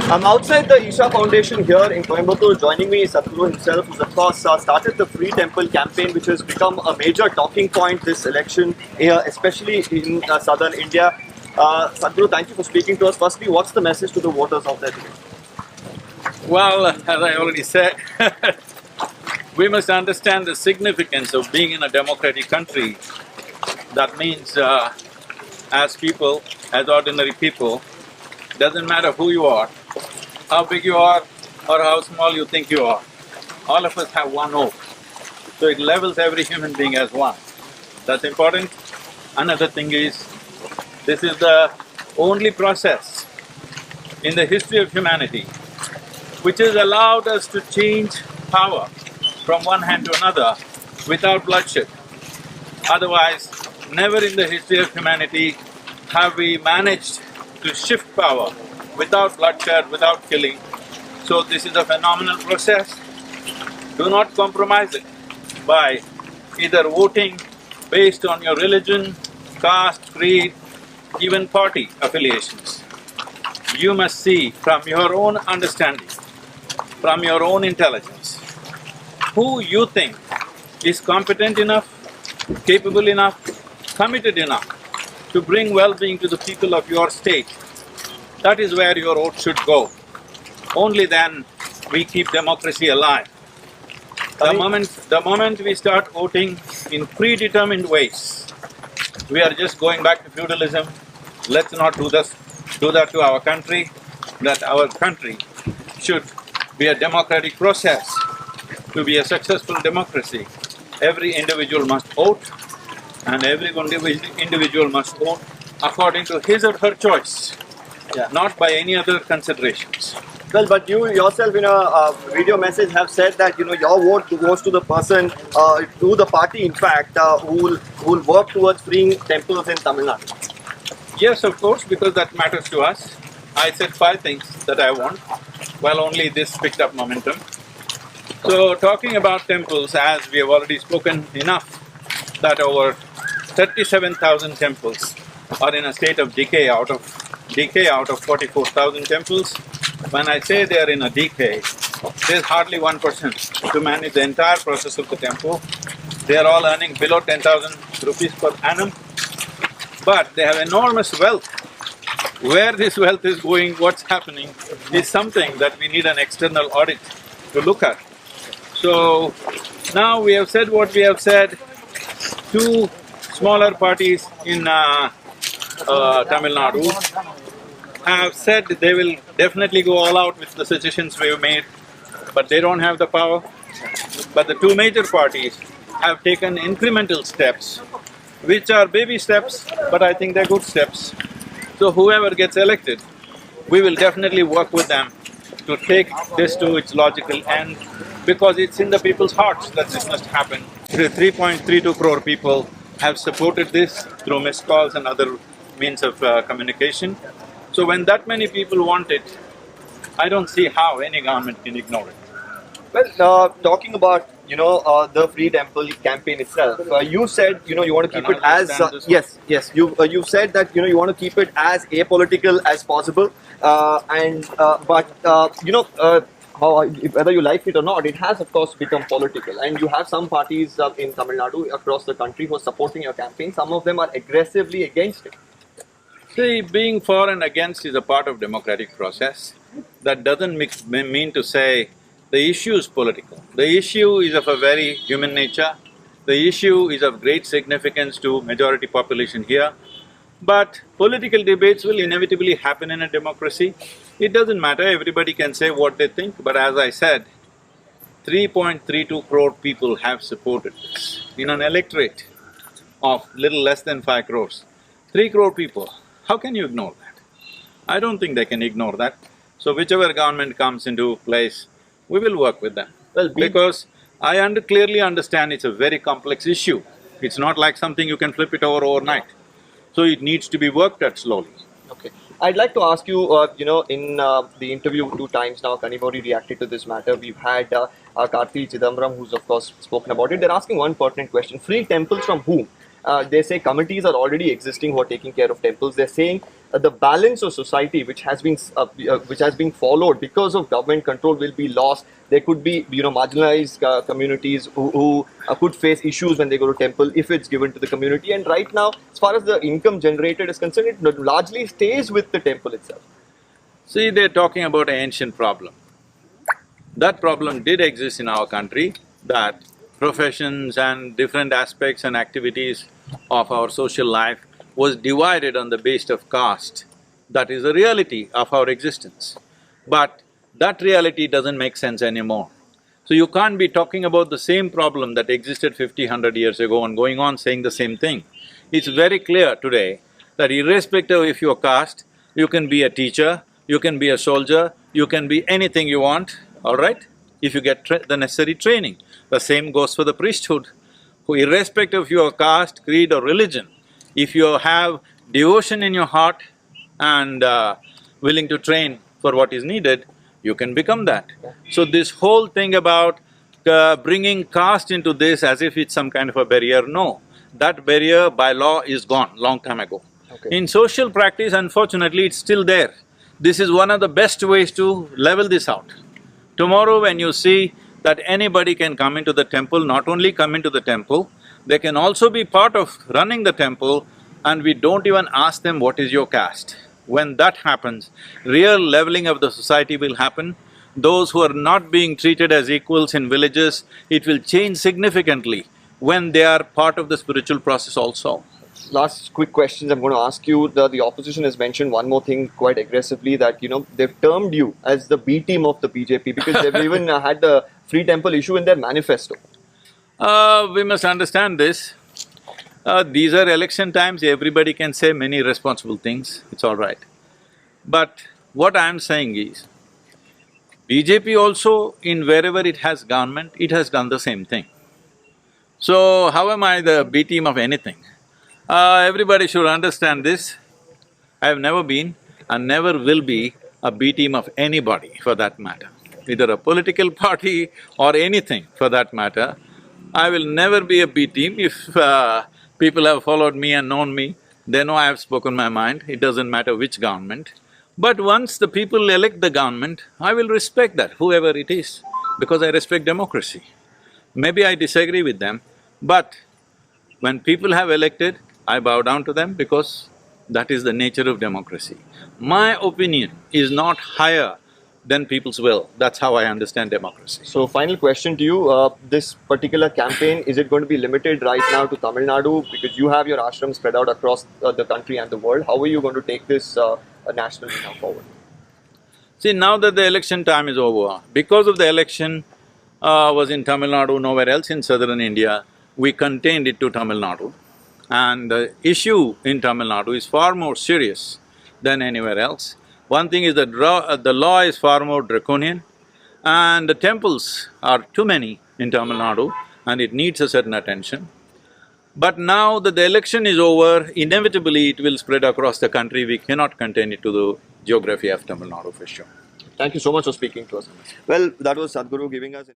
I'm outside the Isha Foundation here in Coimbatore. Joining me is Sadhguru himself, who's of course started the Free Temple campaign, which has become a major talking point this election, here, especially in southern India. Sadhguru, thank you for speaking to us. Firstly, what's the message to the voters out there today? Well, as I already said, we must understand the significance of being in a democratic country. That means as people, as ordinary people, doesn't matter who you are, how big you are or how small you think you are, all of us have one oath. So it levels every human being as one. That's important. Another thing is, this is the only process in the history of humanity which has allowed us to change power from one hand to another without bloodshed. Otherwise, never in the history of humanity have we managed to shift power without bloodshed, without killing. So this is a phenomenal process. Do not compromise it by either voting based on your religion, caste, creed, even party affiliations. You must see from your own understanding, from your own intelligence, who you think is competent enough, capable enough, committed enough to bring well-being to the people of your state. That is where your vote should go. Only then we keep democracy alive. The moment we start voting in predetermined ways, we are just going back to feudalism. Let's not do that to our country. That our country should be a democratic process. To be a successful democracy, every individual must vote, and every individual must vote according to his or her choice, not by any other considerations. Well, but you yourself in a video message have said that your vote goes to the person, to the party in fact, who will work towards freeing temples in Tamil Nadu. Yes, of course, because that matters to us. I said 5 things that I want, well, only this picked up momentum. So, talking about temples, as we have already spoken enough, that over 37,000 temples are in a state of decay out of 44,000 temples. When I say they are in a decay, there's hardly 1% to manage the entire process of the temple. They are all earning below 10,000 rupees per annum, but they have enormous wealth. Where this wealth is going, what's happening, is something that we need an external audit to look at. So, now we have said what we have said. 2 smaller parties in Tamil Nadu have said they will definitely go all out with the suggestions we have made, but they don't have the power. But the 2 major parties have taken incremental steps, which are baby steps, but I think they're good steps. So whoever gets elected, we will definitely work with them to take this to its logical end, because it's in the people's hearts that this must happen. 3.32 crore people have supported this through missed calls and other means of communication. So when that many people want it, I don't see how any government can ignore it. Well, talking about the Free Temple campaign itself, you said you want to keep it as yes. You said that you want to keep it as apolitical as possible, whether you like it or not, it has of course become political, and you have some parties in Tamil Nadu across the country who are supporting your campaign. Some of them are aggressively against it. See, being for and against is a part of democratic process. That doesn't mean to say the issue is political. The issue is of a very human nature. The issue is of great significance to majority population here. But political debates will inevitably happen in a democracy. It doesn't matter, everybody can say what they think, but as I said, 3.32 crore people have supported this in an electorate of little less than 5 crores. 3 crore people, how can you ignore that? I don't think they can ignore that. So whichever government comes into place, we will work with them. Well, because I clearly understand it's a very complex issue. It's not like something you can flip it over overnight. So it needs to be worked at slowly. Okay. I'd like to ask you, in the interview 2 times now, Kanimori reacted to this matter. We've had Karthi Chidambaram, who's of course spoken about it. They're asking one pertinent question: free temples from whom? They say committees are already existing who are taking care of temples. They're saying the balance of society which has been followed because of government control will be lost. There could be marginalized communities who could face issues when they go to temple if it's given to the community. And right now, as far as the income generated is concerned, it largely stays with the temple itself. See, they're talking about an ancient problem. That problem did exist in our country, that professions and different aspects and activities of our social life was divided on the basis of caste. That is the reality of our existence. But that reality doesn't make sense anymore. So you can't be talking about the same problem that existed 50, 100 years ago and going on saying the same thing. It's very clear today that irrespective of your caste, you can be a teacher, you can be a soldier, you can be anything you want, all right, if you get the necessary training. The same goes for the priesthood. Irrespective of your caste, creed or religion, if you have devotion in your heart and willing to train for what is needed, you can become that. So this whole thing about bringing caste into this as if it's some kind of a barrier, no. That barrier by law is gone long time ago. Okay. In social practice, unfortunately, it's still there. This is one of the best ways to level this out. Tomorrow when you see that anybody can come into the temple, not only come into the temple, they can also be part of running the temple, and we don't even ask them what is your caste. When that happens, real leveling of the society will happen. Those who are not being treated as equals in villages, it will change significantly when they are part of the spiritual process also. Last quick questions I'm going to ask you. The opposition has mentioned one more thing quite aggressively, that they've termed you as the B team of the BJP because they've even had the free temple issue in their manifesto. We must understand this. These are election times, everybody can say many irresponsible things, it's all right. But what I'm saying is, BJP also, in wherever it has government, it has done the same thing. So, how am I the B team of anything? Everybody should understand this. I have never been and never will be a B team of anybody for that matter. Either a political party or anything for that matter. I will never be a B team. If people have followed me and known me, they know I have spoken my mind, it doesn't matter which government. But once the people elect the government, I will respect that, whoever it is, because I respect democracy. Maybe I disagree with them, but when people have elected, I bow down to them because that is the nature of democracy. My opinion is not higher than people's will. That's how I understand democracy. So, final question to you, this particular campaign, is it going to be limited right now to Tamil Nadu? Because you have your ashram spread out across the country and the world. How are you going to take this nationally now forward? See, now that the election time is over, because of the election was in Tamil Nadu, nowhere else in southern India, we contained it to Tamil Nadu. And the issue in Tamil Nadu is far more serious than anywhere else. One thing is that the law is far more draconian, and the temples are too many in Tamil Nadu and it needs a certain attention. But now that the election is over, inevitably it will spread across the country. We cannot contain it to the geography of Tamil Nadu for sure. Thank you so much for speaking to us. Well, that was Sadhguru giving us…